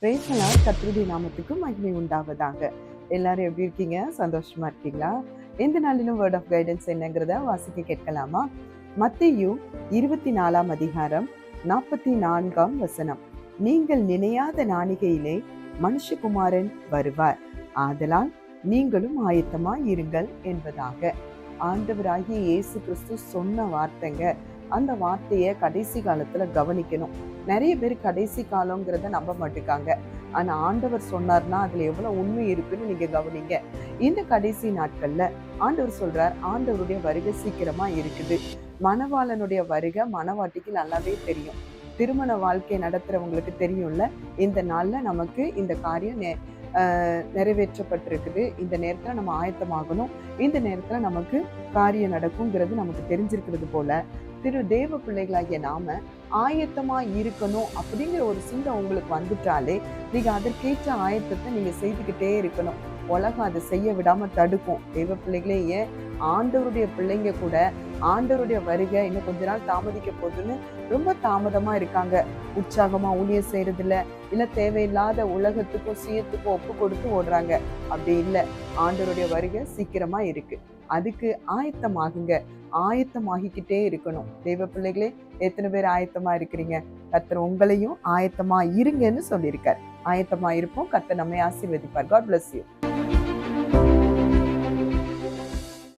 பிரேசலார் கர்த்தருடைய நாமத்துக்கு மகிமை உண்டாவதாக. எல்லாரும் எப்படி இருக்கீங்க? சந்தோஷமா இருக்கீங்களா? இந்த நாளிலும் வேர்ட் ஆஃப் கைடன்ஸ் என்னங்கிறத வாசிக்க கேட்கலாமா? மத்தேயு 24 அதிகாரம் 44 நீங்கள் நினையாத நாழிகையிலே மனுஷகுமாரன் வருவார், ஆதலால் நீங்களும் ஆயத்தமாய் இருங்கள் என்பதாக. ஆண்டவராகிய இயேசு கிறிஸ்து சொன்ன வார்த்தைங்க. அந்த வார்த்தையை கடைசி காலத்துல கவனிக்கணும். நிறைய பேர் கடைசி காலங்கிறத நம்ப மாட்டேங்காங்க. ஆனா ஆண்டவர் சொன்னார்னா அதுல எவ்வளவு உண்மை இருக்குன்னு நீங்க கவனிங்க. இந்த கடைசி நாட்கள்ல ஆண்டவர் சொல்றார், ஆண்டவருடைய வருகை சீக்கிரமா இருக்குது. மணவாளனுடைய வருகை மணவாட்டிக்கு நல்லாவே தெரியும். திருமண வாழ்க்கை நடத்துறவங்களுக்கு தெரியும்ல, இந்த நாள்ல நமக்கு இந்த காரியம் நிறைவேற்றப்பட்டிருக்குது, இந்த நேரத்துல நம்ம ஆயத்தமாகணும், இந்த நேரத்துல நமக்கு காரியம் நடக்குங்கிறது நமக்கு தெரிஞ்சிருக்கிறது போல, தேவ பிள்ளைகளாகிய நாம ஆயத்தமா இருக்கணும் அப்படிங்கிற ஒரு சிந்தை உங்களுக்கு வந்துட்டாலே நீங்க அதற்கேற்ற ஆயத்தத்தை நீங்க செய்துக்கிட்டே இருக்கணும். உலகம் அதை செய்ய விடாம தடுக்கும். தேவ பிள்ளைகளே, ஏன் ஆண்டவருடைய பிள்ளைங்க கூட ஆண்டவருடைய வருகை இன்னும் கொஞ்ச நாள் தாமதிக்க போகுதுன்னு ரொம்ப தாமதமா இருக்காங்க. உற்சாகமா ஊழியம் செய்யறது இல்ல தேவையில்லாத உலகத்துக்கும் சுயத்துக்கும் ஒப்பு கொடுத்து ஓடுறாங்க. அப்படி இல்லை, ஆண்டவருடைய வருகை சீக்கிரமா இருக்கு. அதுக்கு ஆயத்தமாகுங்க. ஆயத்தமாகிக்கிட்டே இருக்கணும். தேவ பிள்ளைகளே, எத்தனை பேர் ஆயத்தமா இருக்கிறீங்க? கர்த்தர் உங்களையும் ஆயத்தமா இருங்கன்னு சொல்லியிருக்கார். ஆயத்தமா இருப்போம். கர்த்தர் நம்மை ஆசீர்வதிப்பார். God bless you.